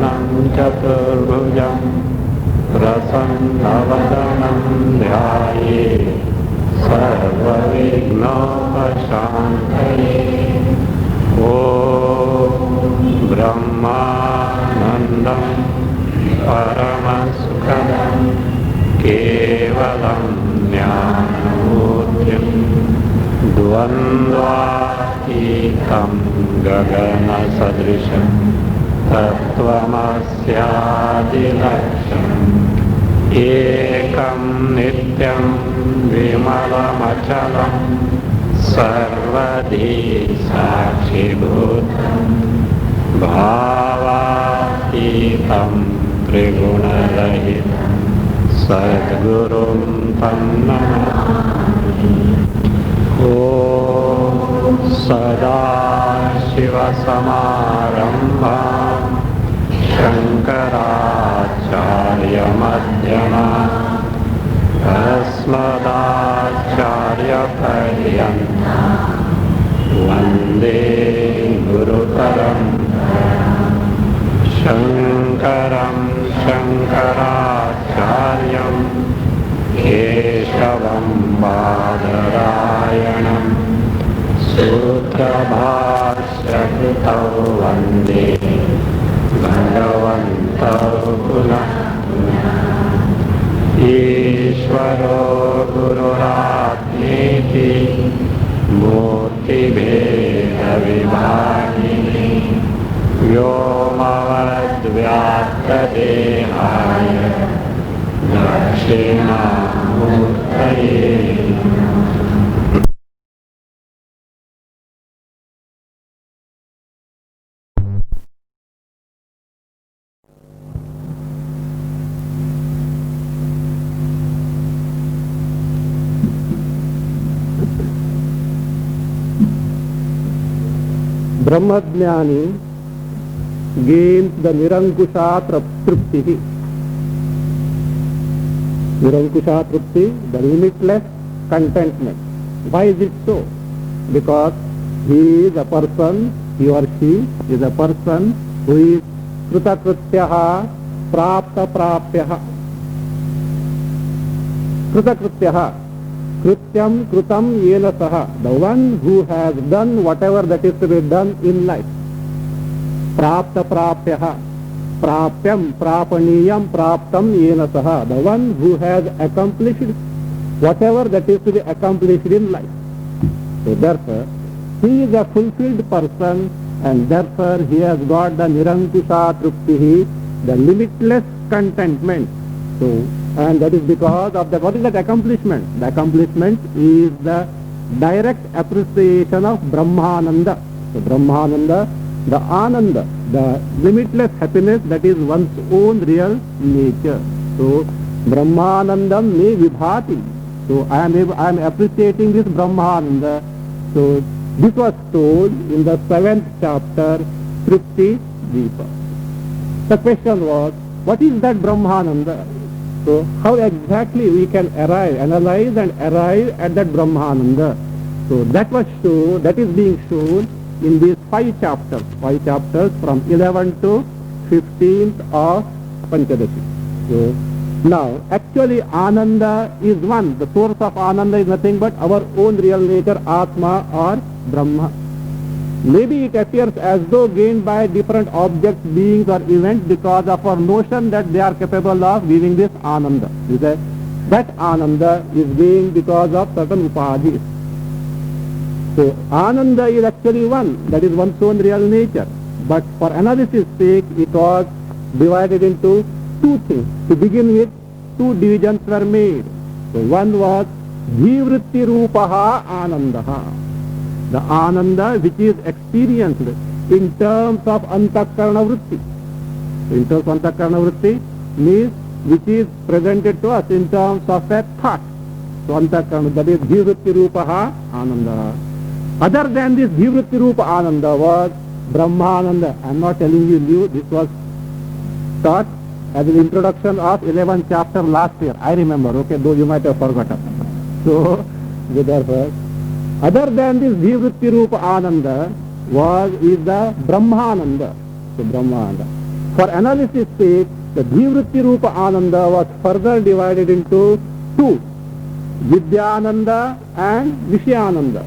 शशिवर्णं चतुर्भुजं प्रसन्नवदनं ध्यायेत् सर्वविघ्नोपशान्तये। ॐ ब्रह्मानन्दं परमसुखदं केवलं ज्ञानमूर्तिं द्वन्द्वातीतं गगनसदृशं तत्त्वमस्यादिलक्ष्यम् एकं नित्यं विमलमचलं सर्वधी साक्षिभूतं भावातीतं त्रिगुणरहितं सद्गुरुं तं नमामि। ॐ सदाशिवसमारम्भां शङ्कराचार्यमध्यमाम् अस्मदाचार्यपर्यन्तां वन्दे गुरुपरम्पराम्। शङ्करं शङ्कराचार्यं केशवं बादरायणं सूत्रभाष्यकृतौ वन्दे भगवन्तौ पुनः पुनः। ईश्वरो गुरुरात्मेति मूर्तिभेदविभागिने व्योमवद्व्याप्तदेहाय दक्षिणामूर्तये नमः। Brahmajnani gains the Nirankusha Trupti. Nirankusha Trupti, the limitless contentment. Why is it so? Because he is a person, he or she is a person who is Krutakrityaha Prapta Prapyaha. Krutakrityaha. Krityam Krutam Yena Saha, the one who has done whatever that is to be done in life. Prapta Prapyaha, Prapyam Prapaniyam Praptam Yena Saha, the one who has accomplished whatever that is to be accomplished in life. So therefore, he is a fulfilled person, and therefore he has got the Nirankusha Truptihi, the limitless contentment. So, and that is because of that. What is that accomplishment? The accomplishment is the direct appreciation of Brahmananda. So Brahmananda, the Ananda, the limitless happiness that is one's own real nature. So Brahmanandam me vibhati. So I am appreciating this Brahmananda. So this was told in the 7th chapter, Tripti Deepa. The question was, what is that Brahmananda? So how exactly we can analyze and arrive at that Brahmananda? So that was shown, that is being shown in these 5 chapters from 11th to 15th of Panchadashi. So now actually Ananda is one. The source of Ananda is nothing but our own real nature, Atma or Brahma. Maybe it appears as though gained by different objects, beings or events because of our notion that they are capable of giving this Ananda. That Ananda is gained because of certain upadhis. So Ananda is actually one, that is one's own real nature. But for analysis sake, it was divided into 2 things. To begin with, 2 divisions were made. So one was Jivritti Rupaha Anandaha. The Ananda which is experienced in terms of Antakarana Vritti. In terms of Antakarana Vritti means which is presented to us in terms of a thought. So Antakarana, that is Jivritti Rupaha Ananda. Other than this Jivritti Rupa Ananda was Brahmananda. I am not telling you new, this was taught as an introduction of 11th chapter last year. I remember, okay, though you might have forgotten. So, therefore, other than this Jivritti Rupa Ananda is the Brahmananda. So Brahmananda. For analysis sake, the Dhivritti Rupa Ananda was further divided into two, Vidyananda and Vishyananda.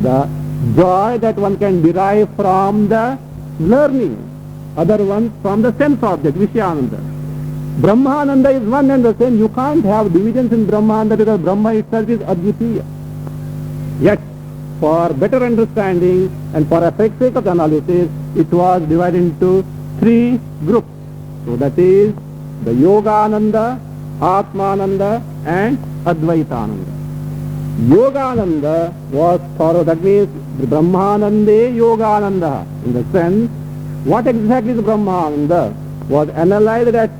The joy that one can derive from the learning, other one from the sense object, Vishyananda. Brahmananda is one and the same. You can't have divisions in Brahmananda because Brahma itself is Advitiya. Yet, for better understanding and for a sake of analysis, it was divided into three groups. So that is the Yogananda, Atmananda and Advaitananda. Yogananda was thorough, that means Brahmanande Yogananda. In the sense, what exactly is Brahmananda was analyzed at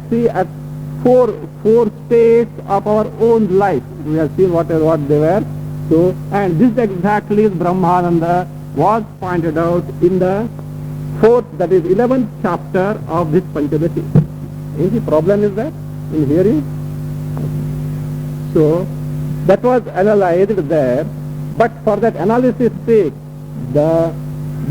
four states of our own life. We have seen what they were. So, and this exactly is Brahmananda was pointed out in the 4th, that is 11th chapter of this Panchadashi. Any problem is that in hearing? So, that was analyzed there, but for that analysis sake,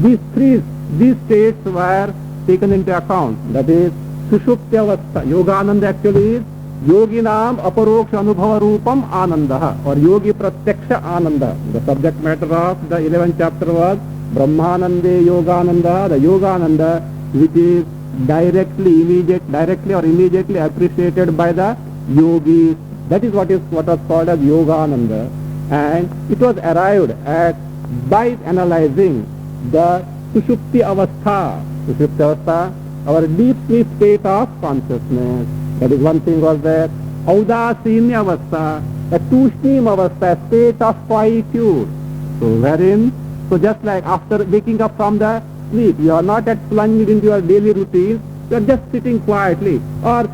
these states were taken into account. That is Sushuptyavastha. Yogananda actually is Yoginam Aparoksha Anubhava Rupam Ananda or Yogi Pratyaksha Ananda. The subject matter of the 11th chapter was Brahmanande Yogananda, the Yogananda which is directly or immediately appreciated by the yogis. That is what was called as Yogananda, and it was arrived at by analyzing the Sushupti Avastha. Sushupti Avastha, our deep sleep state of consciousness. That is one thing was there. Audasinya Avastha, a Tushnim Avastha, a state of quietude. So just like after waking up from the sleep, you are not yet plunged into your daily routine, you are just sitting quietly, or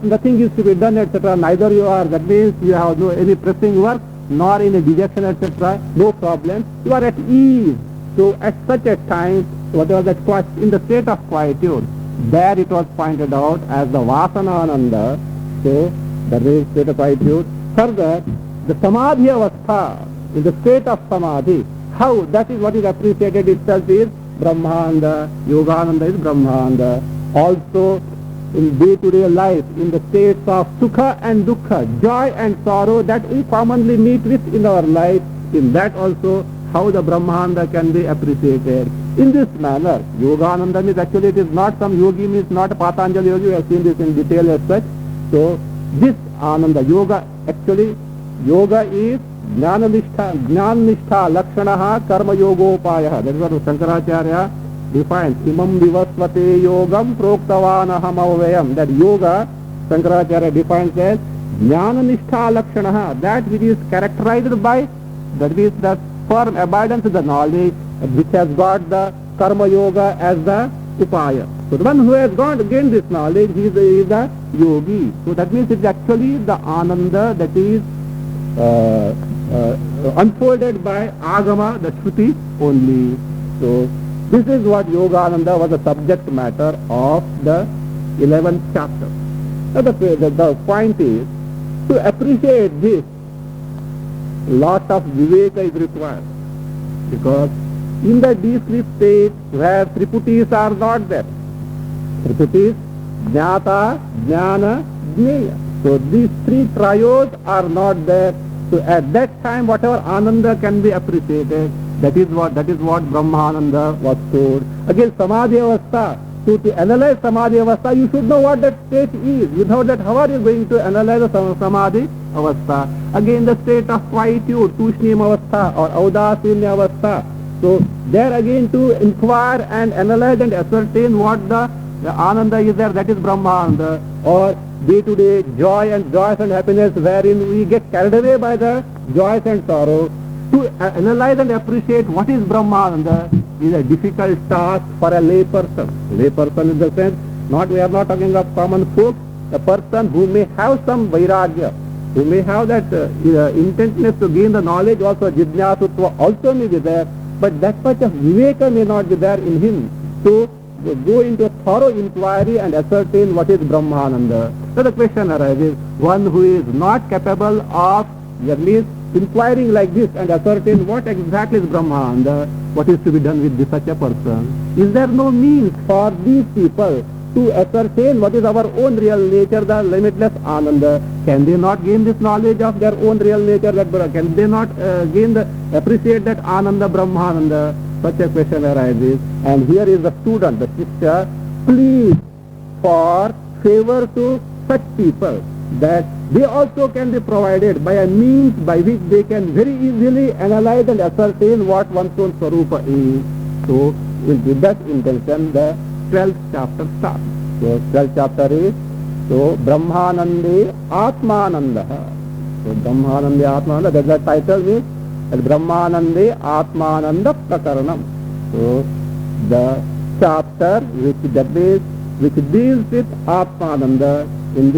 nothing is to be done, etc. Neither you are, that means you have no any pressing work, nor any dejection, etc. No problem. You are at ease. So at such a time, whatever that in the state of quietude, there it was pointed out as the Vasanananda. So that is state of quietude. Further, the Samadhi Avastha, in the state of Samadhi, how that is what is appreciated itself is Brahmananda. Yogananda is Brahmananda. Also, in day-to-day life, in the states of Sukha and Dukkha, joy and sorrow that we commonly meet with in our life, in that also how the Brahmananda can be appreciated. In this manner, Yogananda means actually it is not some yogi, means not a Patanjali yogi, we have seen this in detail as such. So, this Ananda, Yoga, actually, Yoga is Jnananistha Lakshanaha Karma Yogopaya. That is what Shankaracharya defines. Imam Vivasvate Yogam Proktavanaham Avayam. That Yoga, Shankaracharya defines as Jnananistha Lakshanaha. That which is characterized by, that is the firm abidance of the knowledge, which has got the Karma Yoga as the Upaya. So the one who has gained this knowledge, he is the yogi. So that means it is actually the Ananda that is unfolded by Agama, the Shruti only. So this is what Yogananda was the subject matter of the 11th chapter. Now the point is, to appreciate this, lot of viveka is required, because in the deep sleep state where Triputis are not there, Triputis, Jnata, Jnana, Jneya. So these three trios are not there. So at that time whatever Ananda can be appreciated, that is what Brahmananda was told. Again, Samadhi Avastha. So to analyze Samadhi Avastha, you should know what that state is. Without that, how are you going to analyze the Samadhi Avastha? Again, the state of quietude, Tushnim Avastha or Audasinya Avastha. So there again to inquire and analyze and ascertain what the Ananda is there, that is Brahmananda. Or day-to-day joy and happiness wherein we get carried away by the joys and sorrow. To analyze and appreciate what is Brahmananda is a difficult task for a lay person. Lay person in the sense, we are not talking of common folk, a person who may have some vairagya, who may have that intentness to gain the knowledge, also jidnyasutva also may be there, but that much of viveka may not be there in him to go into a thorough inquiry and ascertain what is Brahmananda. So the question arises, one who is not capable of at least inquiring like this and ascertain what exactly is Brahmananda, what is to be done with such a person? Is there no means for these people to ascertain what is our own real nature, the limitless Ananda, can they not gain this knowledge of their own real nature? Can they not appreciate that Ananda, Brahmananda? Such a question arises. And here is the student, the Shishya, please for favor to such people that they also can be provided by a means by which they can very easily analyze and ascertain what one's own Swarupa is. So, with that intention, the 12th chapter starts. So, 12th chapter is, so, Brahmanande Atmananda. So, Brahmanande Atmananda, that's the title means, Brahmanande Atmananda Prakaranam. So, the chapter which deals with Atmananda in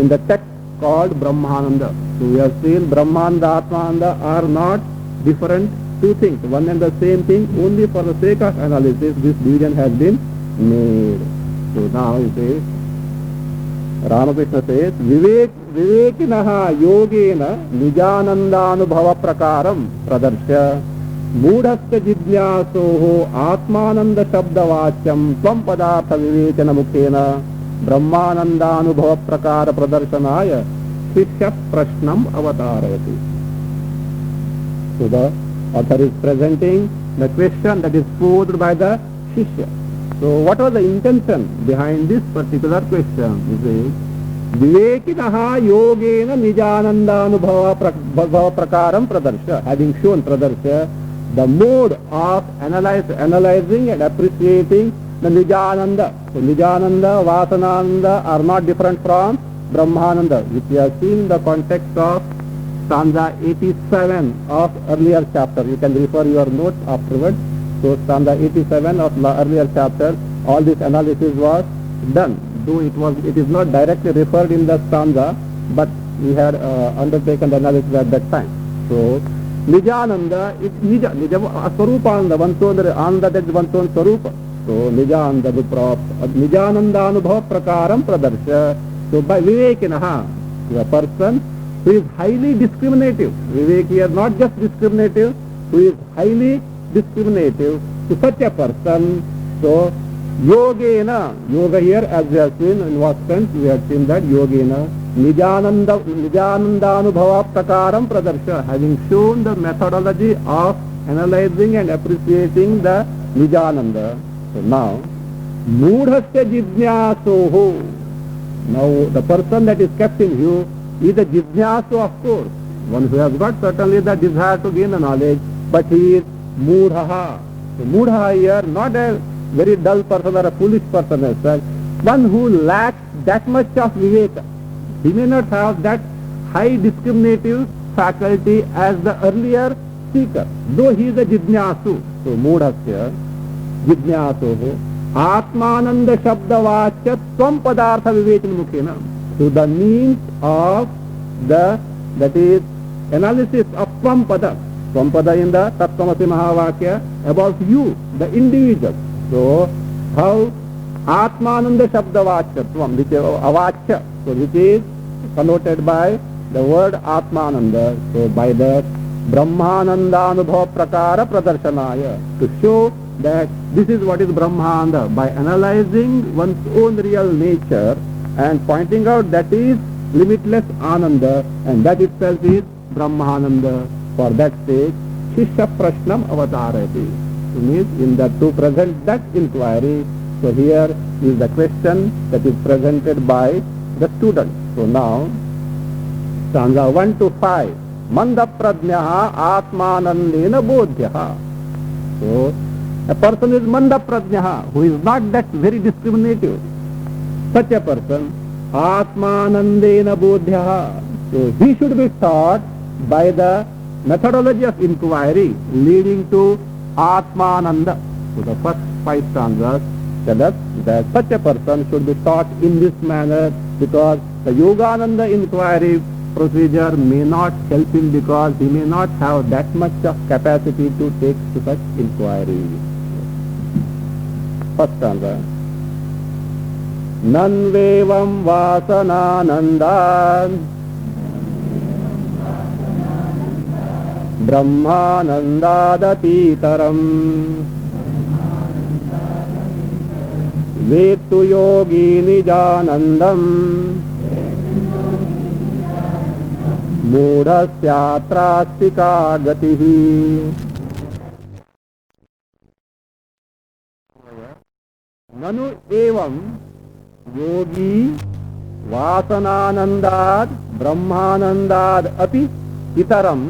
the text called Brahmananda. So we have seen Brahmananda, Atmananda are not different two things, one and the same thing. Only for the sake of analysis, this division has been made. So now it says, Ramakrishna says, Vivekinaha yogena nijanandanubhava prakaram pradarshya मूढ़स्य जिज्ञासोः Atmanand शब्दवाच्यं त्वं पदार्थ विवेचन मुखेन ब्रह्मानंदानुभव प्रकार प्रदर्शनाय शिष्य प्रश्नम अवतारयति. So the author is presenting the question that is posed by the Shishya. So what was the intention behind this particular question? He says, Vivekinaha yogena nijanandanubhava prakaram pradarshya, having shown pradarshya the mode of analyzing and appreciating the Nijananda. So Nijananda, Vasananda are not different from Brahmananda, which we have seen in the context of stanza 87 of earlier chapter. You can refer your notes afterwards. So stanza 87 of the earlier chapter, all this analysis was done. Though it is not directly referred in the stanza, but we had undertaken the analysis at that time. So Nijananda, it's Nija Swarupananda, one's own Ananda, that is one's own Swarupa. So Nijananda Nijananda Anubhava Prakaram Pradarsha. So by Vivekinaha, the person who is highly discriminative. Vivek here not just discriminative, who is highly discriminative, to such a person. So Yogena, yoga here as we have seen in what sense, we have seen that Yogena Nijanandanubhava Prakaram Pradarsha, having shown the methodology of analyzing and appreciating the Nijananda. So now, Mudhasya Jijnasoho, now the person that is kept in view is a Jijnaso, of course, one who has got certainly the desire to gain the knowledge, but he is Mudhaha. So Mudha here, not a very dull person or a foolish person as such, one who lacks that much of Viveka. He may not have that high discriminative faculty as the earlier speaker, though he is a Jijnasu. So Mudhasya Jijnasoho Atmananda Shabdavachya Tvam Padartha Vivechan Mukhena. So the means of that is analysis of Tvam Pada. Tvam Pada in the Tattvamasi Mahavakya about you, the individual. So how Atmananda Shabdavachya Tvam, which is Avachya, so which is connoted by the word Atmananda. So by that Brahmananda Anubhava Prakara Pradarsanaya, to show that this is what is Brahmananda, by analyzing one's own real nature and pointing out that is limitless Ananda, and that itself is Brahmananda. For that sake, Shishya Prashnam Avatarati. It means in that to present that inquiry. So here is the question that is presented by the student. So now, stanza 1 to 5. Manda Pradnyaha Atmanandena Bodhyaha. So a person is Manda Pradnyaha, who is not that very discriminative. Such a person, Atmanandena Bodhyaha. So he should be taught by the methodology of inquiry leading to Atmananda. So the first 5 stanzas tell us that such a person should be taught in this manner, because the Yogananda inquiry procedure may not help him, because he may not have that much of capacity to take to such inquiry. First stanza. Nanvevam vasananandan Brahmanandadapitaram वेत्तु योगी निजानन्दम् मूढस्यात्रास्ति का गतिः। ननु एवं योगी वासनानन्दाद् ब्रह्मानन्दाद् अपि इतरं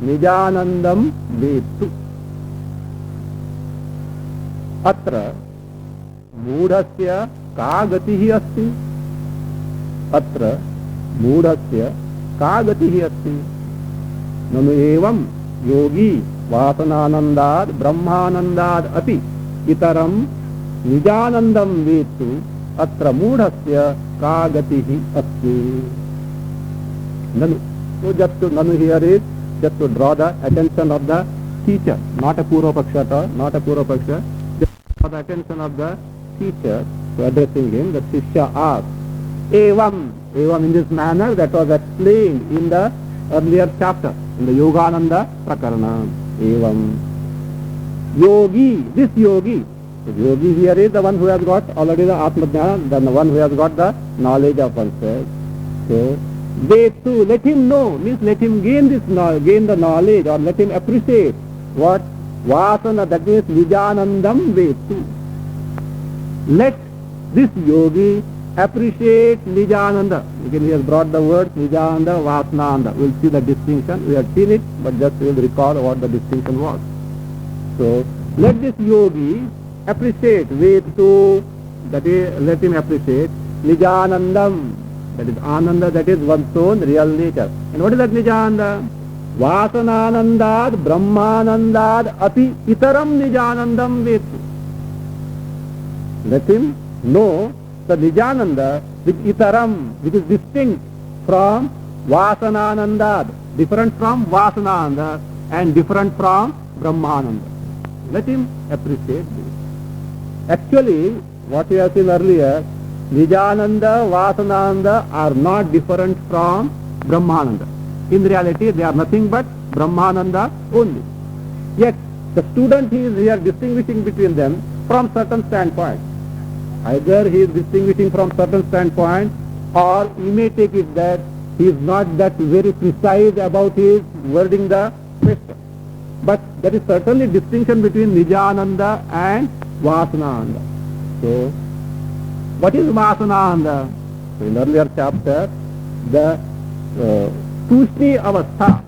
निजानन्दं वेत्तु। अत्र मूढस्य का गतिः अस्ति? अत्र मूढस्य का गतिः अस्ति? ननु एवं योगी वासनानन्दाद् ब्रह्मानन्दाद् अपि इतरं निजानन्दं वेत्तु। अत्र मूढस्य का गतिः अस्ति? Nanu. So just to Nanu here is just to draw the attention of the teacher, not a Purva Paksha at all, not a Purva Paksha. Just draw the attention of the teacher to addressing him. The Shishya asks, Evam, Evam in this manner that was explained in the earlier chapter, in the Yogananda Prakarana. Evam. Yogi, this yogi. So yogi here is the one who has got already the Atmajnana, the one who has got the knowledge of oneself. So they too, let him know, means let him gain this gain the knowledge, or let him appreciate what vasana, that is Nijanandam Vetu. Let this yogi appreciate Nijananda. Again he has brought the words Nijananda, Vasananda. We will see the distinction. We have seen it, but just we will recall what the distinction was. So let this yogi appreciate Vetu, that is, let him appreciate Nijanandam. That is Ananda, that is one's own real nature. And what is that Nijananda? Vasananandad, Brahmanandad, api itaram Nijanandam vetu. Let him know the Nijananda which itaram, which is distinct from Vasananandad, different from Vasananda and different from Brahmananda. Let him appreciate this. Actually, what we have seen earlier, Nijananda, Vasananda are not different from Brahmananda. In reality, they are nothing but Brahmananda only. Yet, the student he is here distinguishing between them from certain standpoint. Either he is distinguishing from certain standpoint, or he may take it that he is not that very precise about his wording the question. But there is certainly distinction between Nijananda and Vasananda. So, what is Vasananda? So in earlier chapter, the Tushni Avastha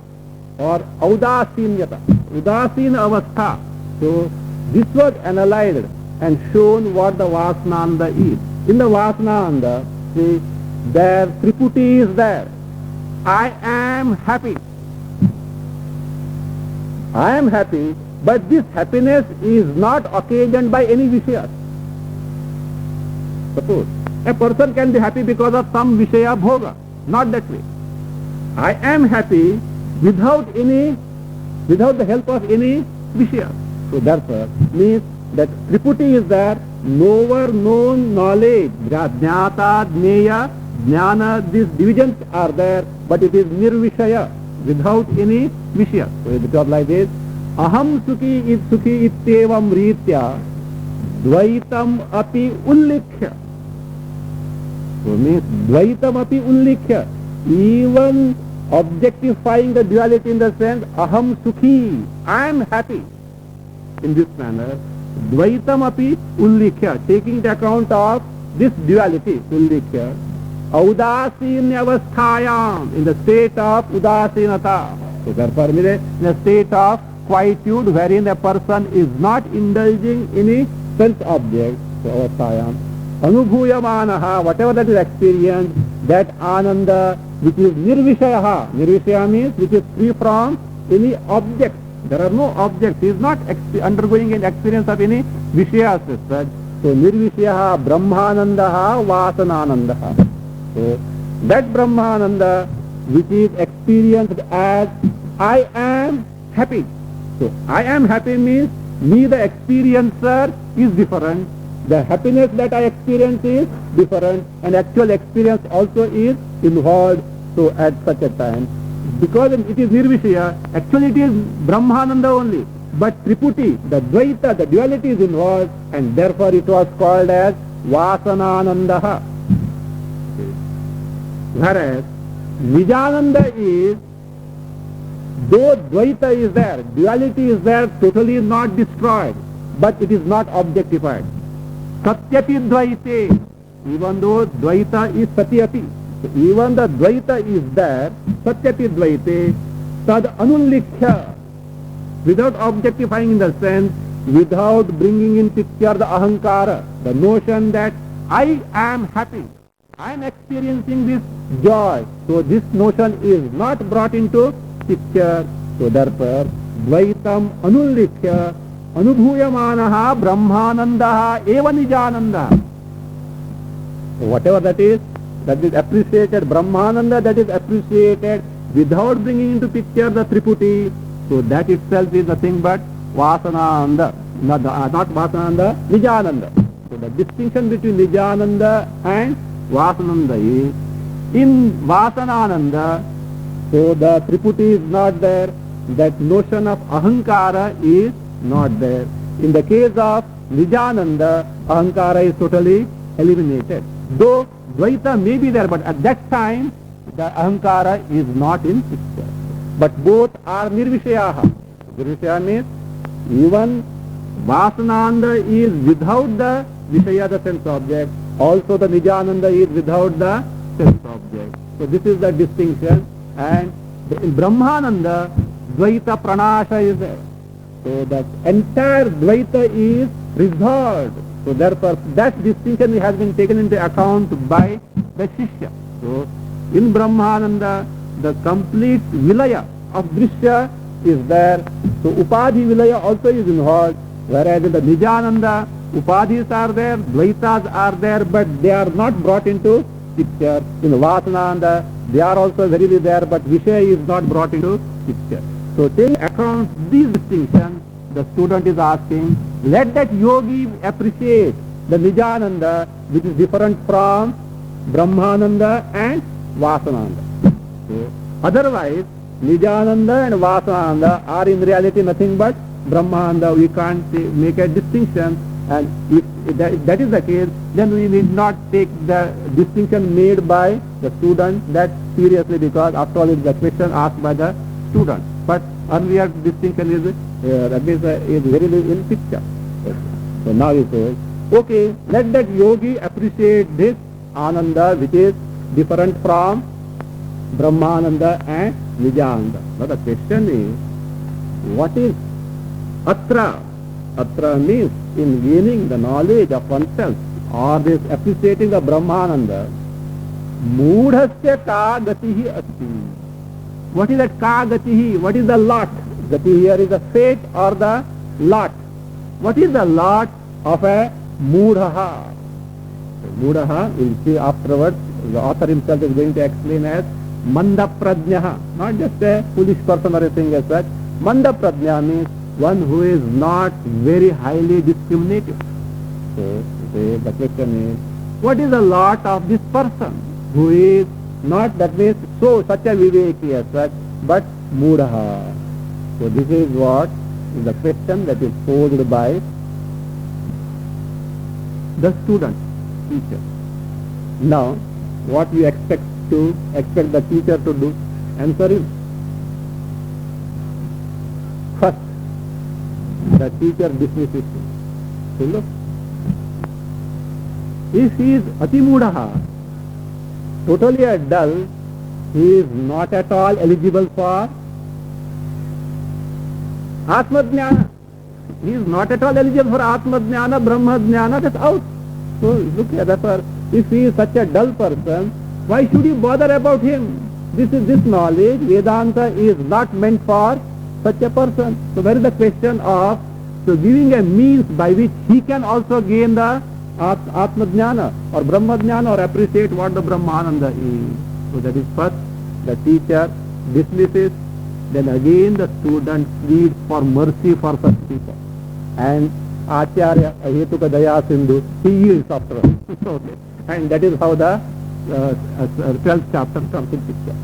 or Audasinyata, Udasin Avastha. So this was analyzed and shown what the Vasananda is. In the Vasananda, see, there Triputi is there. I am happy. I am happy, but this happiness is not occasioned by any Vishaya. Suppose a person can be happy because of some Vishaya Bhoga. Not that way. I am happy without the help of any Vishaya. So therefore, means that Triputi is there, knower, known, knowledge, Jnata, Jneya, Jnana, these divisions are there, but it is Nirvishaya, without any Vishaya. So it was like this, Aham Sukhi Ittevam Ritya Dvaitam Api Ullikhya. So means Dvaitam Api Ullikhya, even objectifying the duality in the sense Aham Sukhi, I am happy. In this manner, Dvaitam Api Ullikhya, taking the account of this duality, Ullikhya, Audasinya Avasthayam, in the state of Udasinata. So therefore, in a state of quietude wherein a person is not indulging any sense object, so Avasthayam, Anubhuyamanaha, whatever that is experienced, that Ananda, which is Nirvishayaha, Nirvishaya means which is free from any objects. There are no objects. He is not undergoing an experience of any Vishayas as such. So Nirvishayaha, Brahmanandaha, Vasananandaha. So that Brahmananda which is experienced as I am happy. So I am happy means me the experiencer is different. The happiness that I experience is different, and actual experience also is involved. So at such a time, because it is Nirvishaya, actually it is Brahmananda only. But Triputi, the Dvaita, the duality is involved, and therefore it was called as Vasananandaha. Whereas Nijananda is, though Dvaita is there, duality is there, totally not destroyed, but it is not objectified. Satyapi Dvaite, even though Dvaita is Satyapi, so even the Dvaita is there, Satyapi Dvaite, Tad Anullikhya, without objectifying in the sense, without bringing in picture the ahankara, the notion that I am happy, I am experiencing this joy. So this notion is not brought into picture. So therefore, Dvaitam Anullikhya Anubhuyamanaha Brahmanandaha Eva Nijananda. So whatever that is appreciated, Brahmananda that is appreciated without bringing into picture the Triputi. So that itself is nothing but Vasananda, not Vasananda, Nijananda. So the distinction between Nijananda and Vasananda is, in Vasanananda, so the Triputi is not there, that notion of Ahankara is not there. In the case of Nijananda, Ahankara is totally eliminated. Though Dvaita may be there, but at that time, the Ahankara is not in picture. But both are Nirvishayaha. Nirvishaya means even Vasananda is without the Vishaya, the sense object. Also the Nijananda is without the sense object. So this is the distinction. And in Brahmananda, Dvaita Pranasha is there. So the entire Dvaita is resolved. So therefore that distinction has been taken into account by the Shishya. So in Brahmananda, the complete Vilaya of Drishya is there. So Upadhi Vilaya also is involved. Whereas in the Nijananda, Upadhis are there, Dvaitas are there, but they are not brought into picture. In Vasananda, they are also verily there, but Vishaya is not brought into picture. So taking account these distinctions, the student is asking, let that yogi appreciate the Nijananda, which is different from Brahmananda and Vasananda. So otherwise, Nijananda and Vasananda are in reality nothing but Brahmananda. We can't make a distinction, and if that is the case, then we need not take the distinction made by the student that seriously, because after all it is the question asked by the student. But earlier distinction is very in picture. So now he says, okay, let that yogi appreciate this Ananda which is different from Brahmananda and Nijananda. Now the question is, what is Atra? Atra means in gaining the knowledge of oneself or this appreciating the Brahmananda, Moodhasya ka gatihi asti. What is that ka gatihi? What is the lot? Gati here is the fate or the lot. What is the lot of a Moodhaha? Moodhaha, we'll see afterwards, the author himself is going to explain as Manda Pradnyaha, not just a foolish person or a thing as such. Manda Pradnya means one who is not very highly discriminative. So the question is, what is the lot of this person who is not, that means such a viveki as such, but Moodhaha? So this is what is the question that is posed by the student, teacher. Now, what you expect the teacher to do? Answer is, first, the teacher dismisses him. So look, if he is Atimudaha, totally a dull, he is not at all eligible for Atmadhyana. He is not at all eligible for Atmadhyana, Brahmadhyana, that's out. So look here, therefore, if he is such a dull person, why should you bother about him? This knowledge, Vedanta is not meant for such a person. So where is the question of giving a means by which he can also gain the Atmadhyana or Brahmadhyana or appreciate what the Brahmananda is. So that is first, the teacher dismisses, then again the student pleads for mercy for such people. And Acharya, Hetuka Daya Sindhu, he yields after all. Okay. And that is how the 12th chapter comes in picture.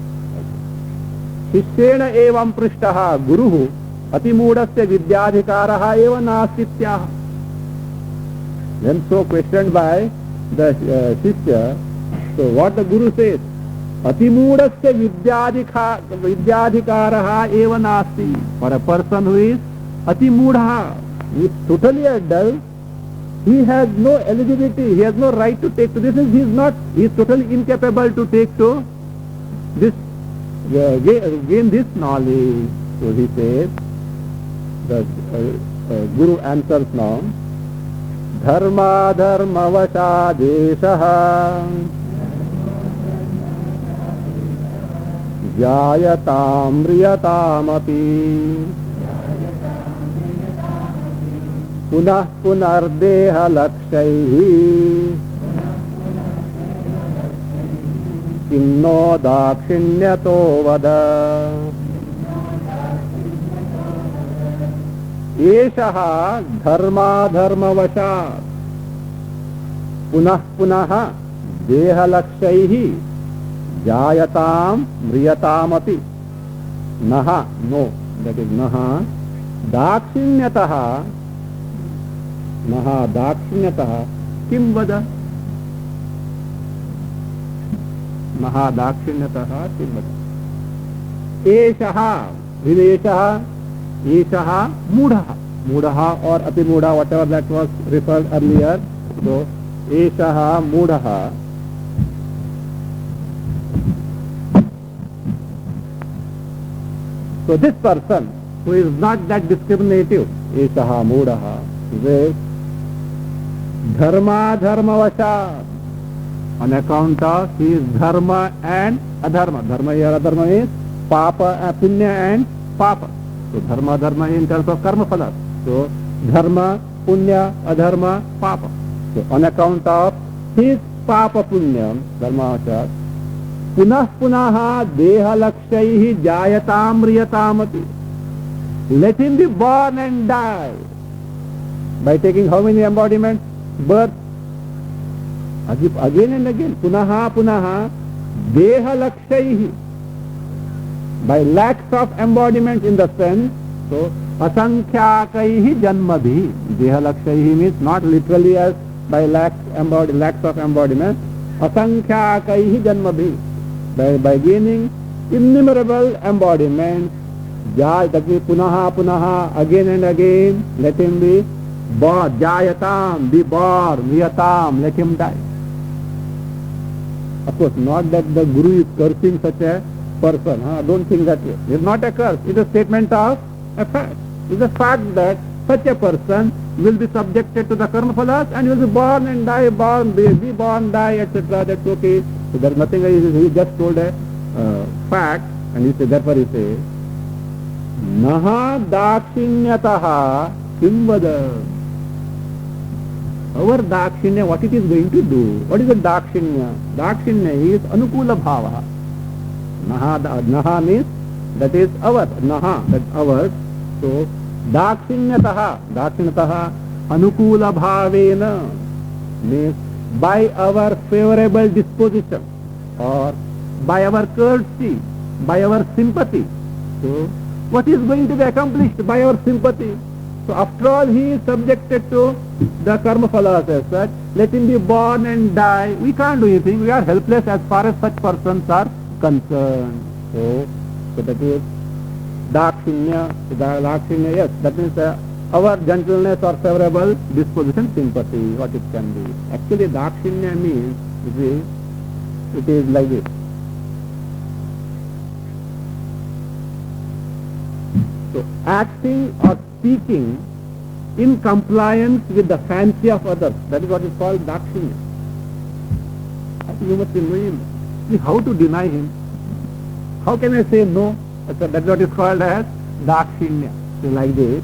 Shishyena evam prishtaha guruhu अतिमूढ़स्य विद्याधिकारः एव नास्ति इत्याह. Then so questioned by the Shishya, so what the Guru says, अतिमूढ़स्य विद्याधिकारः एव नास्ति. For a person who is atimudha, he is totally dull, he has no eligibility, he has no right to take to this. He is totally incapable to take to this, gain this knowledge. So he says, the Guru answers now, dharma dharma vashadesaha jayatam riyatamapi punah punardeha lakshaihi kinno dakshinyato vada. एषः धर्माधर्मवशात् पुनः पुनः देहलक्ष्यैः जायतां म्रियतामपि नः no that is नः दाक्षिण्यतः किं वद नः दाक्षिण्यतः किं वद एषः विदेशः एषः मूढ़ः मूढ़ः और अतिमूढ़ः whatever that was referred earlier. So एषः मूढ़ः so this person who is not that discriminative एषः मूढ़ः is dharma dharmavashat on account of his dharma and adharma. Dharma here adharma is papa punya and papa. So dharma dharma in terms of karma phala. So dharma, punya, adharma, papa. So on account of his papa punyam, dharma achat, punah punaha deha lakshaihi jayatam riyatamati. Let him be born and die. By taking how many embodiments? Birth. Again and again. Punaha punaha deha lakshaihi. By lakhs of embodiments in the sense, so asankhyakai janmabhi. Deha lakshaihi means not literally as by lakhs of embodiments. Asankhyakai janmabhi. By gaining innumerable embodiments, that means punaha punaha, again and again, let him be born. Jayatam, be born. Riyatam, let him die. Of course, not that the Guru is cursing such a person. Don't think that way. It is not a curse. It is a statement of a fact. It is a fact that such a person will be subjected to the karma phalas and will be born and die, be born, die, etc. That's okay. So there is nothing. He just told a fact, and he said, therefore he says, naha dakshinyataha kim vada. Our dakshinya, what it is going to do? What is a dakshinya? Dakshinya is anukula bhava. Naha means that is our. Naha, that's ours. So dakshinyataha anukula bhavena means by our favorable disposition or by our courtesy, by our sympathy. So what is going to be accomplished by our sympathy? So after all, he is subjected to the karma phalas as such. Let him be born and die. We can't do anything. We are helpless as far as such persons are concerned. So that is dakshinya. Dakshinya, yes, that means our gentleness or favorable disposition, sympathy, what it can be. Actually, dakshinya means it is like this. So acting or speaking in compliance with the fancy of others, that is what is called dakshinya. I think you must know him. See how to deny him. How can I say no? So that is what is called as dakshinya. So like this.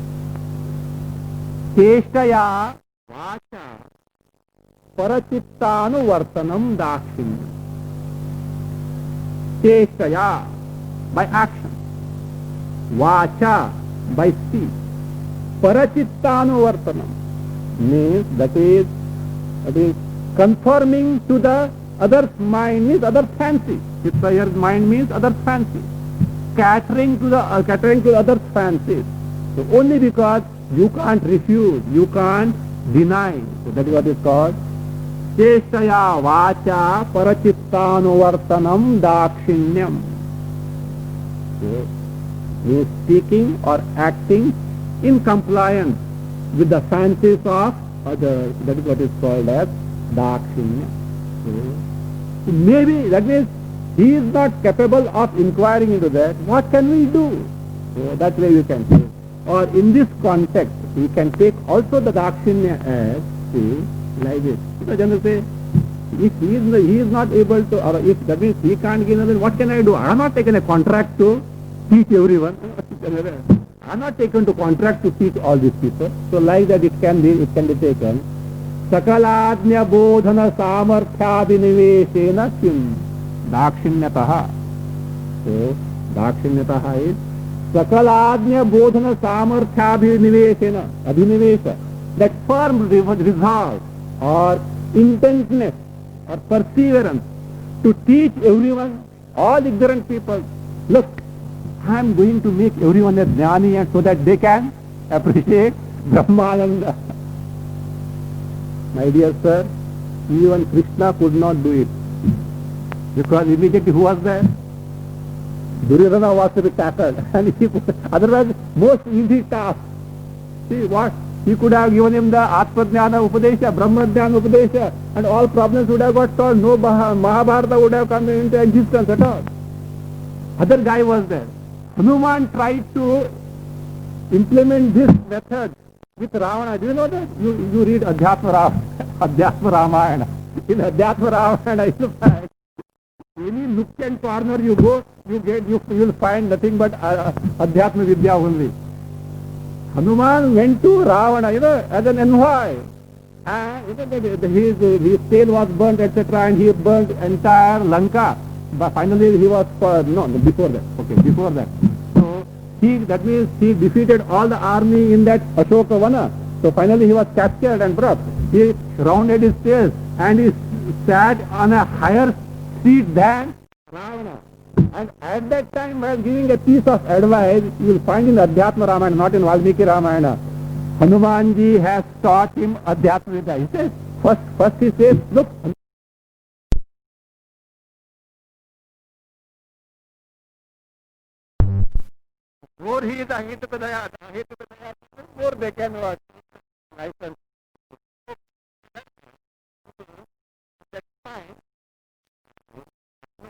Teshtaya vacha parachittanu vartanam dakshinya. Teshtaya, by action. Vacha, by speech. Parachittanu vartanam means that is conforming to the other's mind, means other fancy. Chittayar's mind means other fancy. Catering to the other's fancies. So only because you can't refuse, you can't deny. So that is what is called Cheshaya Vacha Parachittanuvartanam Dakshinyam. So, he is speaking or acting in compliance with the fancies of others. That is what is called as Dakshinya. So, maybe that means he is not capable of inquiring into that. What can we do? So that way we can say. Or in this context, we can take also the Dakshinya as, see, like this. Because generally say, if he is not able to, or if that means he can't give, then what can I do? I am not taken a contract to teach everyone. I am not taken to contract to teach all these people. So like that it can be taken. Sakaladnya bodhana samarthyaviniveshena kim dakshinyataha. So dakshinyataha is Sakaladnya bodhana samarthyaviniveshena, abhinivesha. That firm resolve or intentness or perseverance to teach everyone, all ignorant people. Look, I am going to make everyone a jnani and so that they can appreciate Brahmananda. My dear sir, even Krishna could not do it. Because immediately who was there? Duryodhana was to be tackled. And he could, otherwise, most easy task. See what? He could have given him the Atmajnana Upadesha, Brahmajnana Upadesha, and all problems would have got solved. No Mahabharata would have come into existence at all. Other guy was there. Hanuman tried to implement this method with Ravana. Do you know that? You read Adhyatma Ramayana. In Adhyatma Ramayana, in fact, any nook and corner you go, you will find nothing but Adhyatma Vidya only. Hanuman went to Ravana, as an envoy. His tail was burnt, etc., and he burnt entire Lanka. But finally he was, before that. So, that means he defeated all the army in that Ashoka Vana. So finally he was captured and brought. He rounded his tail and he sat on a higher seat than Ravana. And at that time, while giving a piece of advice, you will find in Adhyatma Ramayana, not in Valmiki Ramayana, Hanumanji has taught him Adhyatma Vidya. He says, first he says, look, more he is a Hetupadaya, more they can watch. License. That's fine.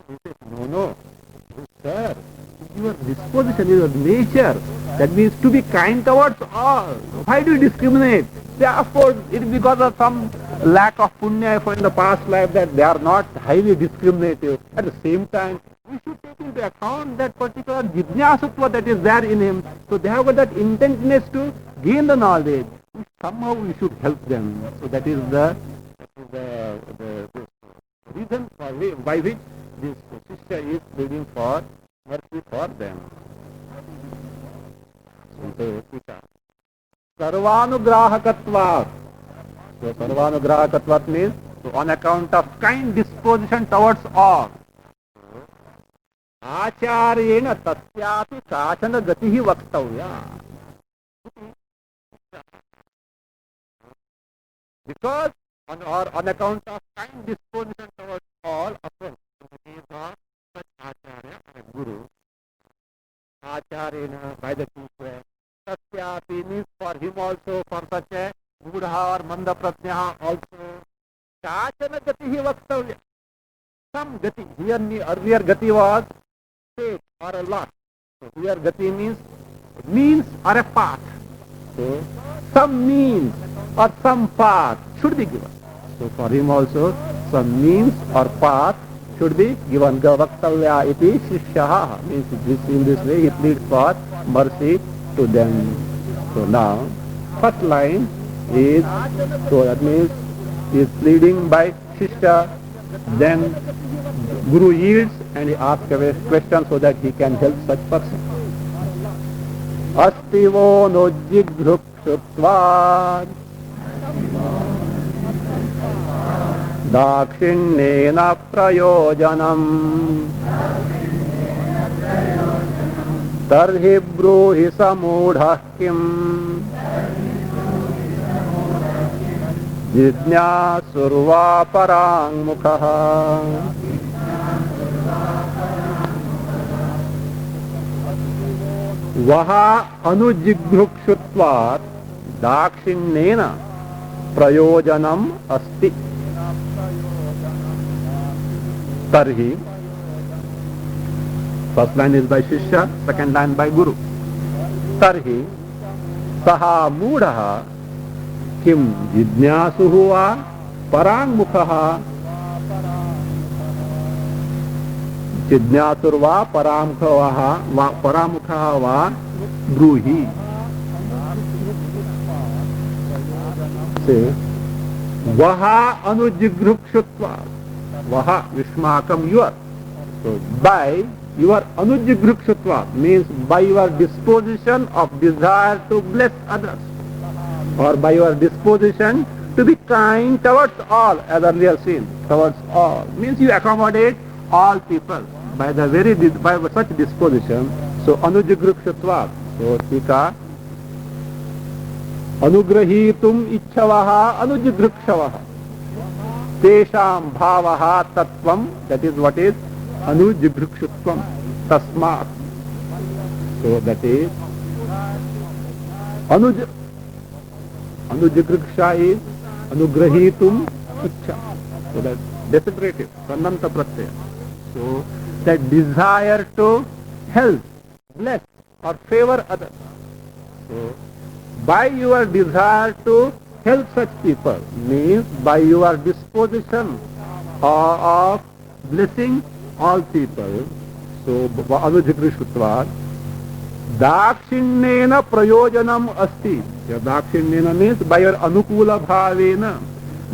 He says, no, sir, your disposition, your nature, that means to be kind towards all. Why do you discriminate? Say, of course, it is because of some lack of punya in the past life that they are not highly discriminative. At the same time, we should take into account that particular jidnyasutva that is there in him. So they have got that intentness to gain the knowledge. Somehow we should help them. So that is the reason by which this sister is pleading for mercy for them. Sarvanugrahakatvat. So Sarvanugrahakatvat means on account of kind disposition towards all. Acharyena tasyapi kachana gatihi vaktavya. Because on account of kind disposition towards all, of course, in the case of such Acharya and Guru, Acharyena by the teacher, tasyapi means for him also, for such a Buddha or Manda Pratnyaha also, kachana gatihi vaktavya. Some gati, earlier gati was state or a lot. So here gati means or a path. So some means or some path should be given. So for him also some means or path should be given. Gavaktavya iti shishyaha means in this way he pleads for mercy to them. So now first line is, so that means he is pleading by Shishya, then Guru yields and he asks a question so that he can help such person. Astivo no jigrupshutvad dakshinnena prayojanam तर्हि ब्रूहि समूढ़ः किम् जिज्ञासुर्वा पराङ्मुखः वह अनुजिघ्रुक्षुत्वात् दाक्षिण्येन प्रयोजनम अस्ति तर्हि first line is by शिष्य second line by गुरु तर्हि सः मूढ़ः किं जिज्ञासुः वा पराङ्मुखः जिज्ञासुर्वा परामुखः वा ब्रूहि से वह अनुजिघ्रुक्षुत्वात् वह युष्माकम युवर so by your अनुजिघ्रुक्षुत्वात् means by your disposition of desire to bless others or by your disposition to be kind towards all as earlier seen towards all means you accommodate all people by the very by such disposition so अनुजिघ्रुक्षुत्वात् so tika अनुग्रहीतुम इच्छवः अनुजिघृक्षवः तेषां भावः तत्वं that is what is अनुजिघृक्षुत्वं तस्मात् so that is अनुजिघृक्षा is अनुग्रहीतुम इच्छा so that desiderative sannanta pratyaya so that desire to help bless or favor others so by your desire to help such people means by your disposition of blessing all people so अनुजिघृक्षुत्वात् दाक्षिण्येन प्रयोजनम अस्ति दाक्षिण्येन means by your anukula bhavena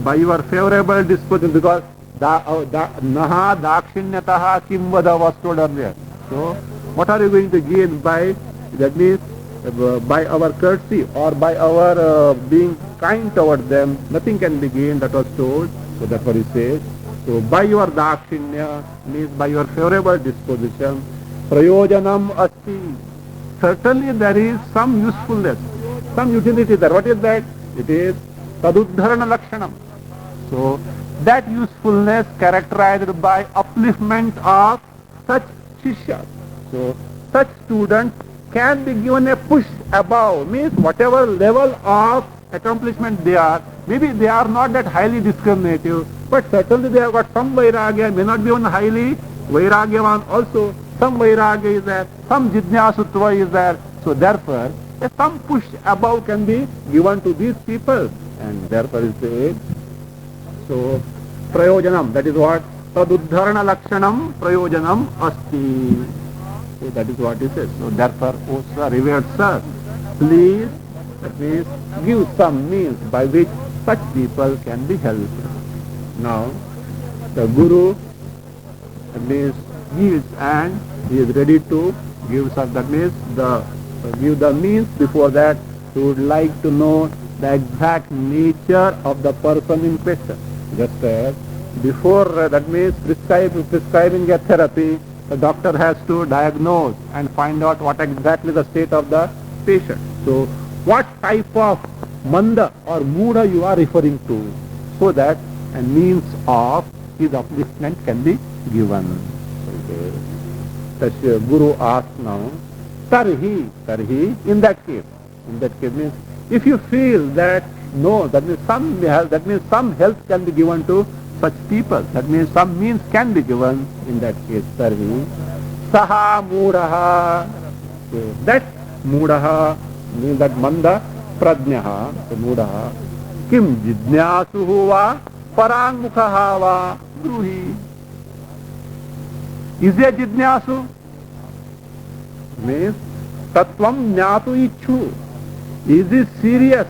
by your favorable disposition because naha dakshinyatah kim vada was told earlier so what are you going to gain by that means by our courtesy or by our being kind towards them nothing can be gained that was told so that's what he says so by your dakshinya means by your favorable disposition prayojanam asti certainly there is some usefulness some utility there what is that it is taduddharana lakshanam so that usefulness characterized by upliftment of such shishyas so such students can be given a push above means whatever level of accomplishment they are maybe they are not that highly discriminative but certainly they have got some vairagya may not be one highly vairagyavan also some vairagya is there some jijnasutva is there so therefore some push above can be given to these people and therefore is said so prayojanam that is what taduddharana lakshanam prayojanam asti so that is what he says. So therefore, O sir, revered sir, please that means give some means by which such people can be helped. Now, the Guru that means gives and he is ready to give some that means give the means before that he would like to know the exact nature of the person in question. Just as before that means prescribing a therapy the doctor has to diagnose and find out what exactly the state of the patient. So what type of manda or muda you are referring to so that a means of his upliftment can be given. Okay. The Guru asks now, tarhi, in that case means if you feel that no, that means some help can be given to such people, that means some means can be given in that case, tarhi, saha mudaha, so that mudaha means that manda prajnaha, so mudaha, kim jidnyasuhu va parangmukhaha va bruhi. Is a jidnyasu? Means tattvam jnatu ichhu. Is he serious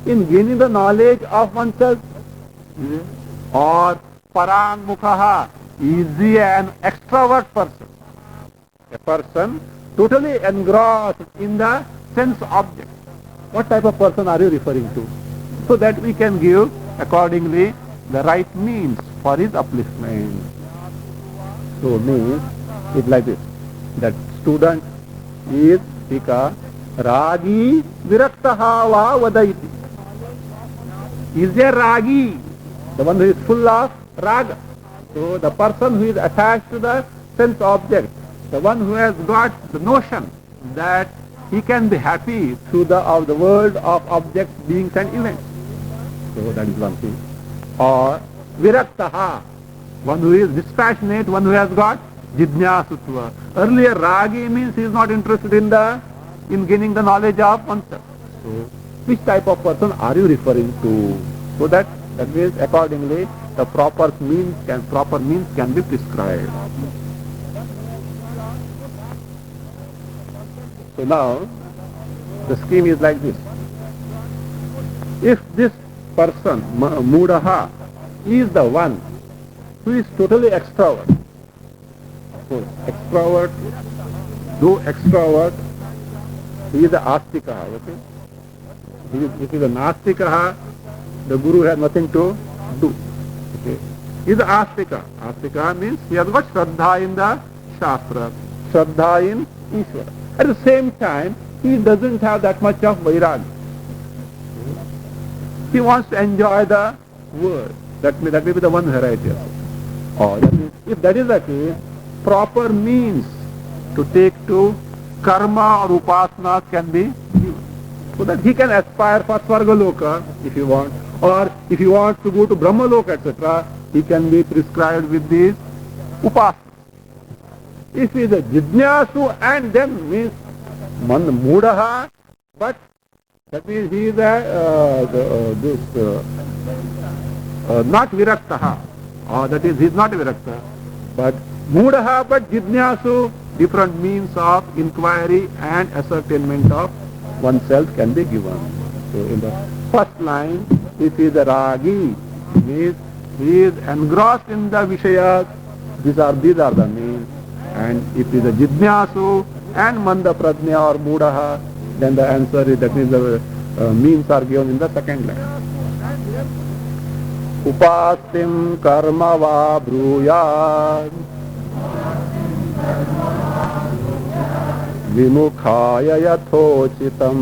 in gaining the knowledge of oneself? Or parangmukhaha, is he an extrovert person? A person totally engrossed in the sense object. What type of person are you referring to? So that we can give accordingly the right means for his upliftment. So means it like this, that student is tika ragi viraktaha va vadaiti. Is there ragi? The one who is full of raga. So the person who is attached to the sense object, the one who has got the notion that he can be happy through the world of objects, beings and events. So that is one thing. Or viraktaha, one who is dispassionate, one who has got jidnyasutva. Earlier ragi means he is not interested in gaining the knowledge of oneself. So which type of person are you referring to? So that means accordingly the proper means can be prescribed. So now the scheme is like this. If this person, Mudaha, is the one who is totally extrovert, of course, though extrovert, he is the Astika, okay? If he is a Nastika, the Guru has nothing to do. Okay? He is a Astika. Astika means he has got Shraddha in the Shastra, Shraddha in Ishvara. At the same time, he doesn't have that much of Vairagya. He wants to enjoy the world. That may be the one variety. Or that means, if that is the case, proper means to take to karma or upasana can be given. So that he can aspire for Svargaloka if he wants. Or if he wants to go to Brahmaloka, etc., he can be prescribed with these upasana. If he is a Jidnyasu and then means Mudaha, but that means he is not Viraktaha, or that is he is not Virakta, but Mudaha but Jidnyasu, different means of inquiry and ascertainment of oneself can be given. So in the first line, if he is a Ragi, means he is engrossed in the Vishayas, these are the means. And if it is a Jidnyasu and Manda Pradnya or Mudaha, then the answer is, that means the means are given in the second line. Upastim karma va bruyad vimukhaya yathochitam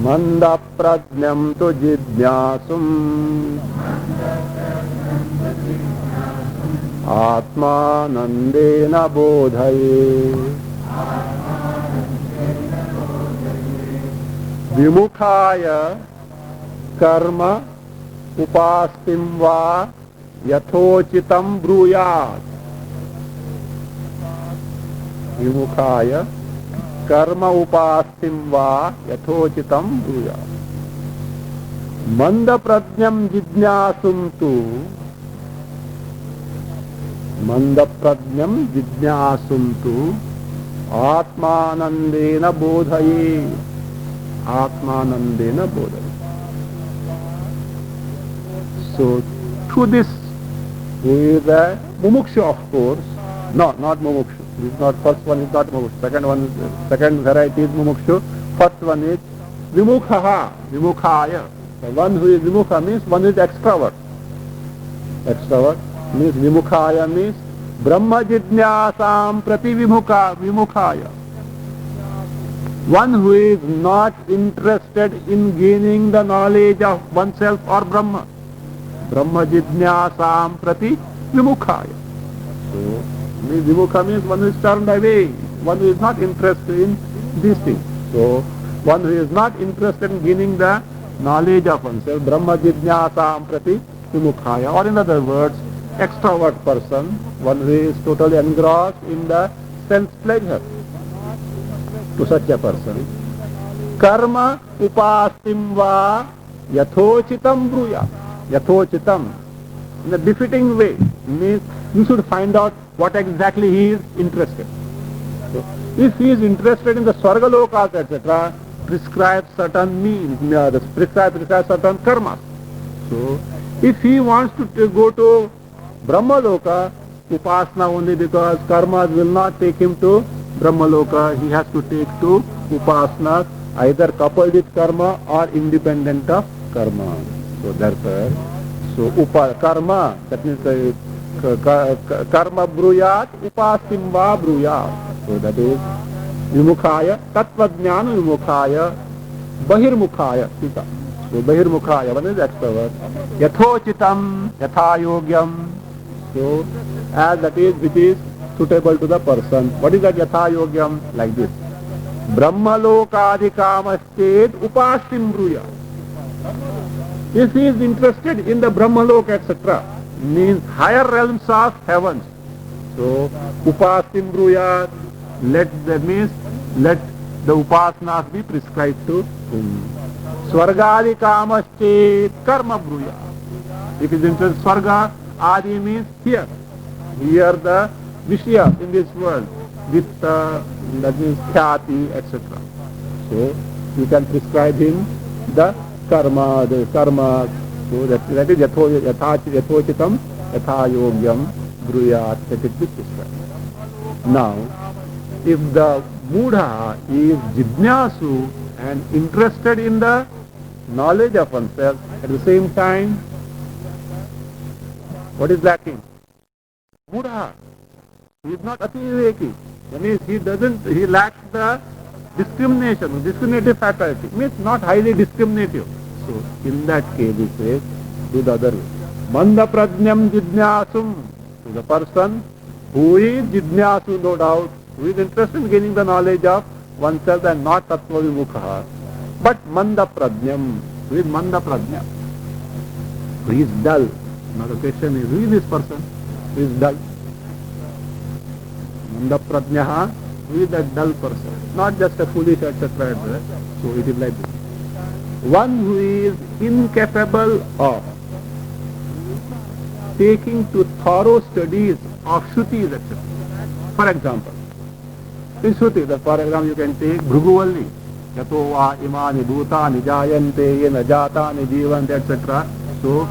manda pradnyam tu jidnyasum Atmanandena bodhaye Vimukhaya karma upastim va yathochitam bruyat. Vimukhaya karma upastim va yathochitam bruyat. Manda pradnyam jidnyasum tu Manda pradnyam jidnyasum tu Atmanandena bodhaye. Atmanandena bodhaye. So, through this, who is a mumukshu, of course. No, not mumukshu. This is not, first one is not mumukshu. Second variety is mumukshu. First one is vimukhaha, vimukhaya. The one who is vimukha means one is extrovert. Extrovert means vimukhaya means Brahma jidnyasam prati vimukhaya. One who is not interested in gaining the knowledge of oneself or Brahma. Brahma jidnyasam prati vimukhaya. So, vimukha means one who is turned away, one who is not interested in these things. So, one who is not interested in gaining the knowledge of oneself, Brahma jidnyasam prati vimukhaya. Or in other words, extrovert person, one who is totally engrossed in the sense pleasure. To such a person, karma upastim va yathochitam bruya. Yathochitam, in a befitting way, means you should find out what exactly he is interested. So, if he is interested in the Swargalokas, etc., prescribe certain means, prescribe certain karmas. So, if he wants to go to Brahmaloka, upasana only because karmas will not take him to Brahmaloka, he has to take to upasana, either coupled with karma or independent of karma. So therefore, karma, that means karma bruyat, upasim va bruyat. So that is vimukhaya, tattvajnana vimukhaya, bahirmukhaya, sita. So bahirmukhaya, one is extra word. Yathochitam, yathayogyam. So as that is which is suitable to the person. What is that yathayogyam? Like this. Brahmalokadikamastet upasim bruyat. If he is interested in the Brahmalok, etc., means higher realms of heavens. So, upasim bruyat, let the upasanas be prescribed to him. Swargadi kamastet karma bruyat. If he is interested in Swarga, Adi means here. Here the Vishya in this world. Vitta, that means Khyati, etc. So, you can prescribe him the karma. So that is yathochitam, yathayogyam, bruyat, that it is prescribed. Now, if the Mudha is jidnyasu and interested in the knowledge of oneself, at the same time, what is lacking? Mudha. He is not ativiveki. That means he lacks the discriminative faculty. Means not highly discriminative. So in that case he says, do the other way. Manda prajnam jidnyasum. To the person who is jidnyasu, no doubt, who is interested in gaining the knowledge of oneself and not tattva vimukha. But manda prajnam. Who is manda prajna? Who is dull. Now the question is, who is this person? Who is dull? Manda prajnaha, who is that dull person? Not just a foolish, etc. So it is like this. One who is incapable of taking to thorough studies of Shrutis, etc. For example, in Shruti, for example, you can take Bhruguvalli, Yato va imani bhutani jayante yena jatani jivante, etc. So,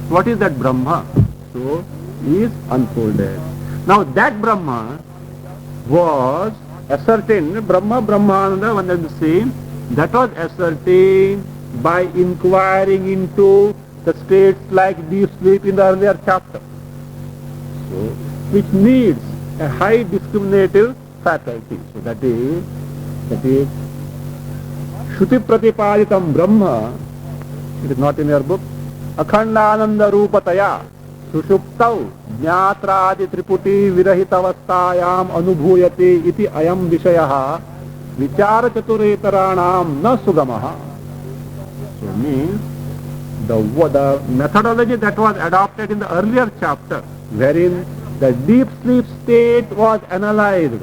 what is that Brahma? So, is unfolded. Now, that Brahma was ascertained, Brahmananda, one and the same, that was ascertained by inquiring into the states like deep sleep in the earlier chapter. So, which needs a high discriminative faculty. So that is Shruti Pratipaditam Brahma, it is not in your book, Akhandananda Rupataya, Sushuptau, Jnatradi Triputi Virahitavastayam Anubhuyate iti ayam Vishayaha, Vichara Chatureteranam na Sugamaha. So means the methodology that was adopted in the earlier chapter, wherein the deep sleep state was analyzed,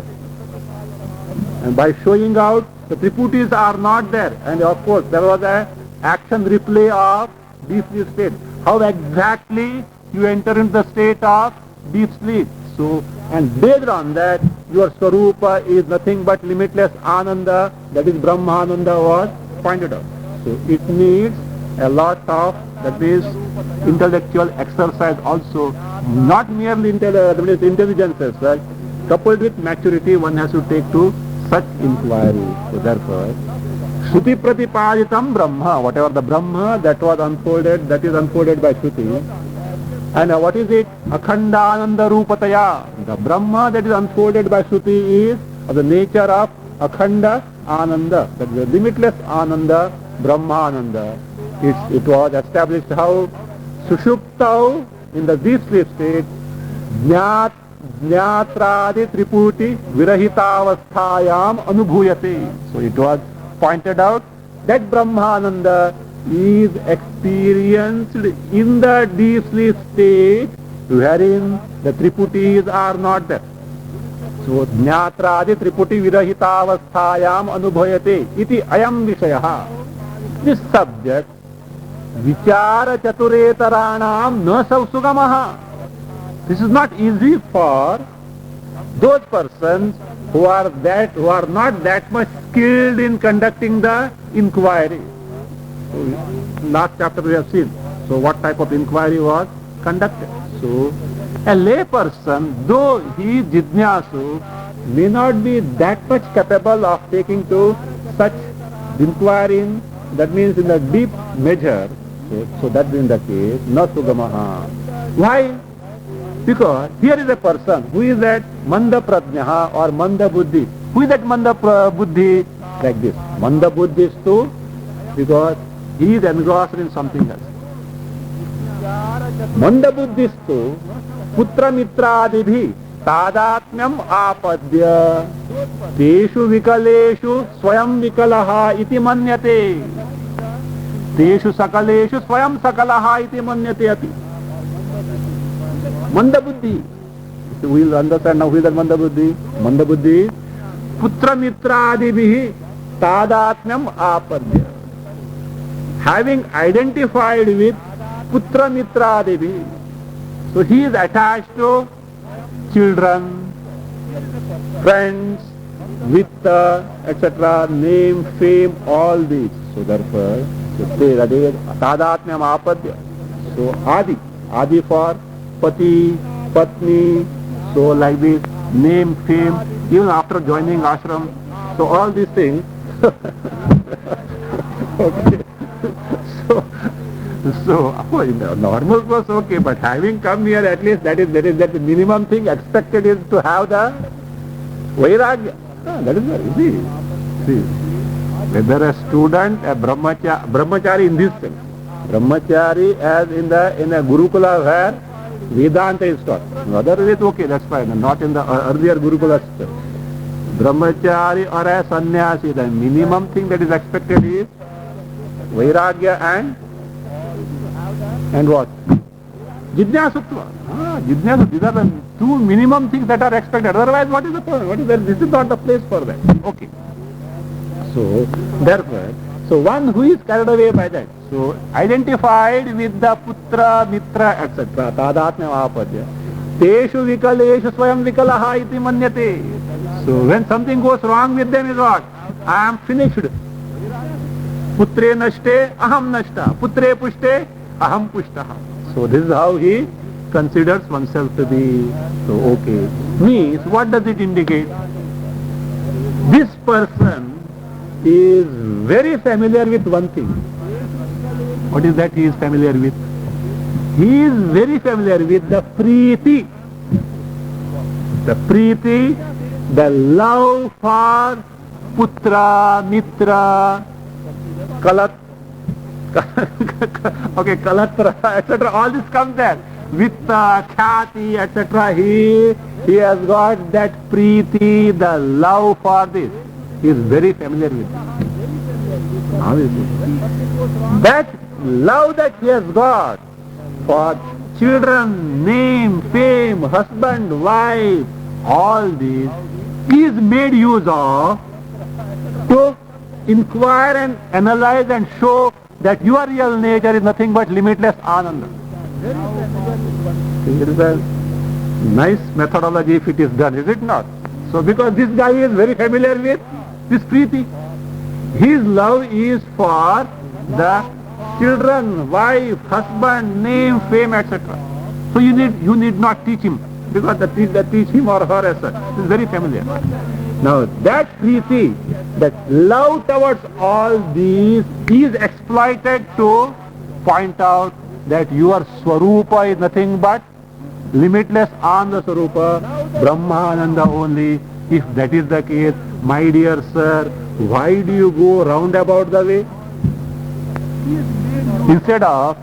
and by showing out the Triputis are not there, and of course there was a action replay of deep sleep state. How exactly you enter into the state of deep sleep. So, and based on that, your Swarupa is nothing but limitless Ananda, that is Brahmananda was pointed out. So it needs a lot of, that means, intellectual exercise also, not merely intelligence as well. Coupled with maturity, one has to take to such inquiry. So therefore, Shruti Pratipaditam Brahma, whatever the Brahma that was unfolded, that is unfolded by Shruti. And what is it? Akhandananda Rupataya. The Brahma that is unfolded by Shruti is of the nature of Akhanda Ananda, that is the limitless Ananda, Brahmananda. It was established how? Sushuptau, in the deep sleep state, Jnatradi Triputi Virahitavasthayam Anubhuyate. So it was pointed out that Brahmananda is experienced in the deep sleep state wherein the Triputis are not there. So Jnatradi Triputi Virahitavasthayam Anubhuyate iti ayam Vishayaha. This subject, Vichara Chatureteranam na Sugamaha. This is not easy for those persons who are not that much skilled in conducting the inquiry. So, last chapter we have seen. So what type of inquiry was conducted? So a lay person, though he is jidnyasu, may not be that much capable of taking to such inquiry, that means in the deep measure. So that in the case, na sugamaha. Why? Because here is a person who is that Manda Prajnaha or Manda Buddhi. Who is that Manda Buddhi? Like this. Manda Buddhi is too, because he is engrossed in something else. Manda Buddhi is too, Putra Mitra Adibhi, Tadatmyam Apadya, Teshu Vikaleshu Swayam Vikalaha iti manyate. Teshu Sakaleshu Swayam Sakalaha iti manyate ati. Manda Buddhi. So we will understand now who is that Manda Buddhi. Manda Buddhi, Putra Mitra Adibhi, Tadatmyam Apadya. Having identified with Putra Mitra Adibhi, so he is attached to children, friends, vitta, etc., name, fame, all these. So therefore, that is Tadatmyam Apadya. So Adi for Pati, Patni, so like this, name, fame, even after joining ashram. So all these things. Okay. So in the normal course, okay, but having come here, at least that is that the minimum thing expected is to have the vairagya. That is very easy. See, whether a student, a brahmachari in this sense, brahmachari as in a Gurukula where Vedanta is taught. In other ways, okay, that's fine. Not in the earlier Gurukula system. Brahmachari or a sannyasi, the minimum thing that is expected is vairagya and what? Jidnyasutva. Jidnyasu. These are the two minimum things that are expected. Otherwise, what is the point? What is that? This is not the place for that. Okay. So, therefore, so one who is carried away by that, so identified with the Putra, Mitra, etc., Tadatmyam Apadya, Teshu Vikaleshu Swayam Vikalaha iti manyate. So when something goes wrong with them is what? I am finished. Putre nashte, aham nashta. Putre pushte, aham pushtaha. So this is how he considers oneself to be. So okay. Means, what does it indicate? This person is very familiar with one thing. What is that he is familiar with? He is very familiar with the Preeti. The Preeti, the love for Putra, Mitra, Kalat, okay, Kalatra, etc. All this comes there. Vitta, Khyati, etc. He has got that Preeti, the love for this. He is very familiar with it. How is it? That love that he has got for children, name, fame, husband, wife, all these is made use of to inquire and analyze and show that your real nature is nothing but limitless Ananda. It is a nice methodology if it is done, is it not? So because this guy is very familiar with this Preeti. His love is for the children, wife, husband, name, fame, etc. So you need not teach him, because the teach him or her as such is very familiar. Now that Preeti, that love towards all these is exploited to point out that your Swarupa is nothing but limitless Ananda Swarupa, Brahmananda only. If that is the case, my dear sir, why do you go round about the way? Instead of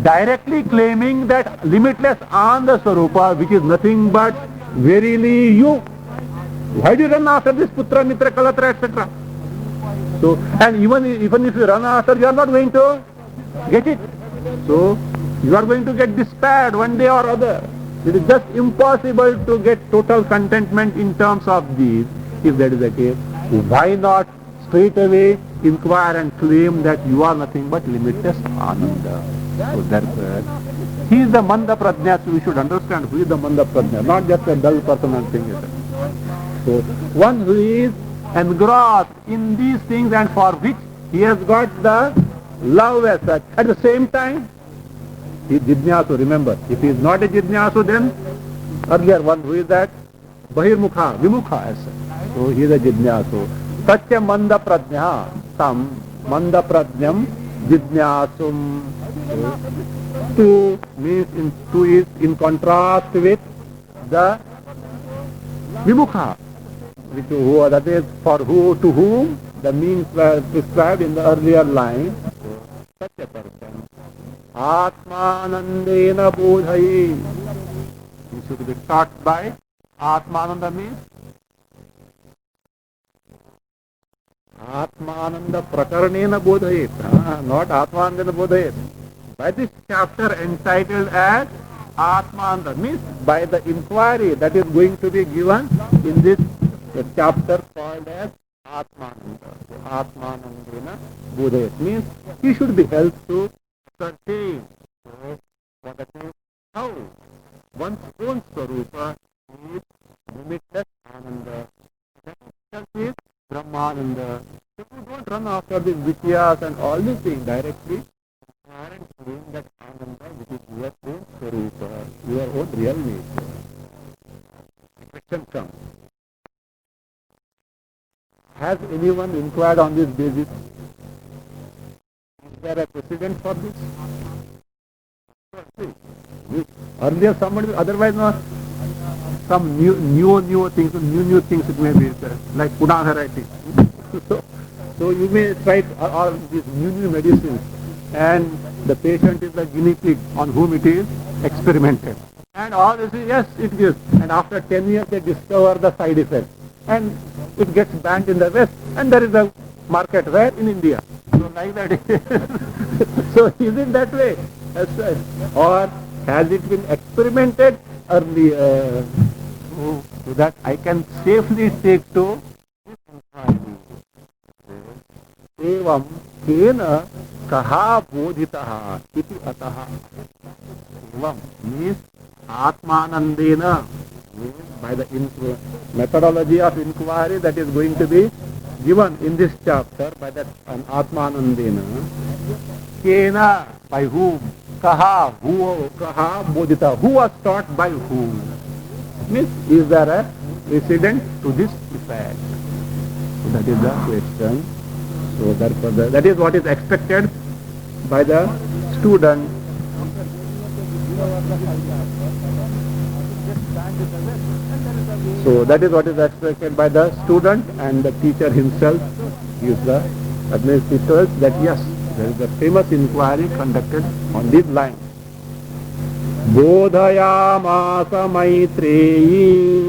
directly claiming that limitless Ananda Swarupa, which is nothing but verily you, why do you run after this Putra, Mitra, Kalatra, etc.? So, and even if you run after, you are not going to get it. So, you are going to get despaired one day or other. It is just impossible to get total contentment in terms of these. If that is the case, why not straight away inquire and claim that you are nothing but limitless Ananda? So therefore, he is the Manda Prajna, so we should understand who is the Manda Prajna, not just a dull person and thing. So one who is engrossed in these things and for which he has got the love as such. At the same time, he is Jidnyasu, remember. If he is not a Jidnyasu, then earlier one who is that Bahirmukha, Vimukha as such. So he is a Jidnyasu. Satya Manda Prajna, Tam Manda Prajnam Jidnyasum. Stu means stu is in contrast with the vimukha, that is for who, to whom the means were prescribed in the earlier line. Such a person, Atmanandena bodhaye. He should be taught by Atmananda means Atmananda Prakaranena bodhayet, not Atmanandena bodhayet. By this chapter entitled as Atmananda means by the inquiry that is going to be given in this chapter called as Atmananda. So Atmanandena bodhayet means he should be helped to certain how one's own Swarupa is limitless Ananda. That is Brahmananda. So you don't run after these Vityas and all these things directly. Aren't doing that Ananda which is your own Swarupa, your own real nature. The question comes. Has anyone inquired on this basis? Is there a precedent for this? Earlier somebody, otherwise not. Some new things it may be, like Puna variety. so you may try all these new medicines, and the patient is the guinea pig on whom it is experimented. And all this is, yes, it gives. And after 10 years they discover the side effects. And it gets banned in the West, and there is a market where in India. So like that. So is it that way? Or has it been experimented earlier? So that I can safely take to evam kena kaha bodhitaha iti ataha. Evam means Atmanandena, by the methodology of inquiry that is going to be given in this chapter by that Atmanandena. Kena, by whom? Kaha, who, kaha bodhita, who was taught by whom? Means, is there a precedent to this effect? So that is the question. So therefore, that is what is expected by the student. So that is what is expected by the student, and the teacher himself gives the administrators that yes, there is a famous inquiry conducted on this line. Bodhayamasa Maitreyi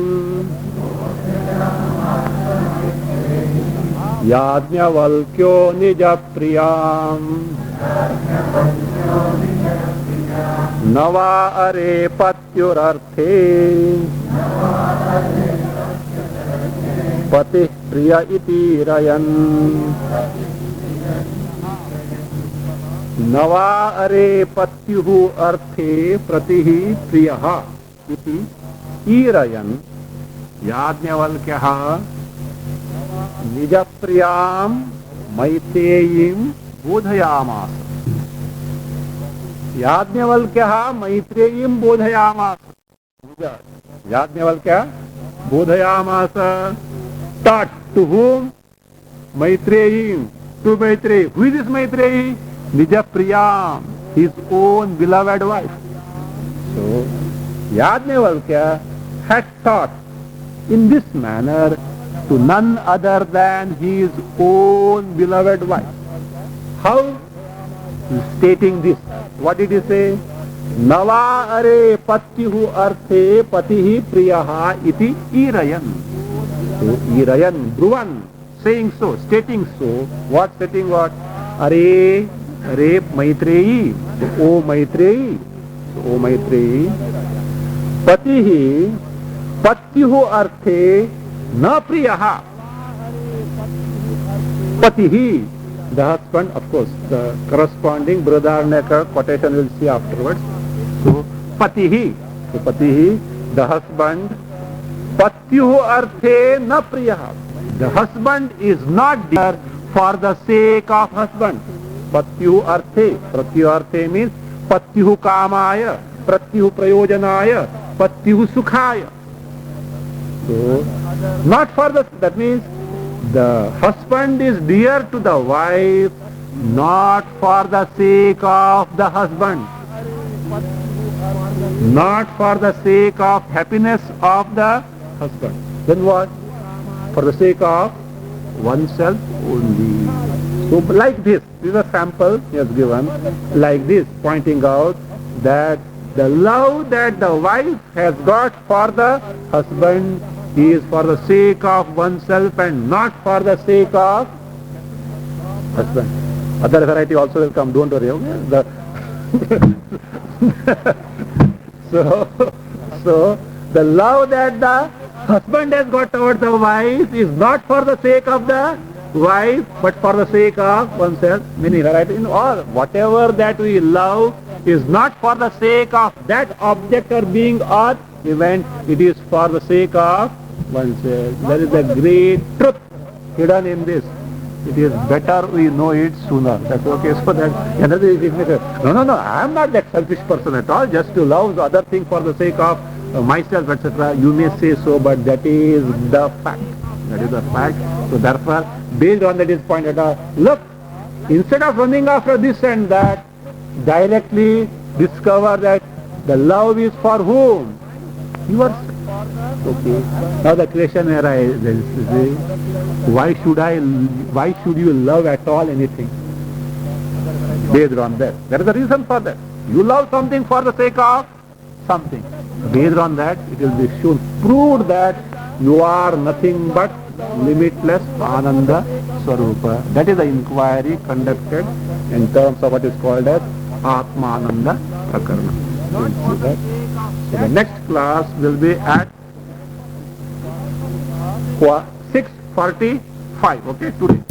Yajnavalkyo Nijapriyam Nava Are Patyurarthe Patih Priya Iti Rayan. Nava are patyuhu arthe pratihi priyaha iti irayan Yajnavalkyaha nijapriyam maiteyim bodhayamasa. Yajnavalkyaha maiteyim bodhayamasa. Yajnavalkya bodhayamasa. Taught to whom? Maitreyi. To Maitreyi. Who is this Maitreyi? Nijapriyam, his own beloved wife. So, Yajnavalkya had taught in this manner to none other than his own beloved wife. How? Stating this. What did he say? Nava are patyuhu arthe patihi priyaha iti irayan. So, irayan, Dhruvan, saying so, stating so. What stating what? Are Maitreyi, O Maitreyi, O Maitreyi, Patihi, Patyuhu Arthe, Na Priyaha. Patihi, the husband, of course, the corresponding Brihadaranyaka quotation we'll see afterwards. So, Patihi, so Patihi, the husband, Patyuhu Arthe, Na Priyaha. The husband is not there for the sake of husband. Patyuhu arthe. Patyuhu arthe means Patyuhu kamaya, Patyuhu prayojanaya, Patyuhu sukhaya. So, not for the, that means the husband is dear to the wife, not for the sake of the husband. not for the sake of happiness of the husband. Then what? For the sake of oneself only. So like this is a sample he has given, like this, pointing out that the love that the wife has got for the husband is for the sake of oneself and not for the sake of husband. Other variety also will come, don't worry. Okay? So the love that the husband has got towards the wife is not for the sake of the wife, but for the sake of oneself. Meaning, right? In all, whatever that we love is not for the sake of that object or being or event. It is for the sake of oneself. There is a great truth hidden in this. It is better we know it sooner. That's okay. So that another is no, I am not that selfish person at all. Just to love the other thing for the sake of myself, etc. You may say so, but that is the fact. That is the fact. So therefore, based on that is pointed out, look, instead of running after this and that, directly discover that the love is for whom? Yourself. Okay. Now the question arises, why should you love at all anything? Based on that. There is a reason for that. You love something for the sake of something. Based on that, it will be shown, proved that you are nothing but limitless Ananda Swarupa. That is the inquiry conducted in terms of what is called as Atmananda Prakarana. So the next class will be at 6:45. Okay, today.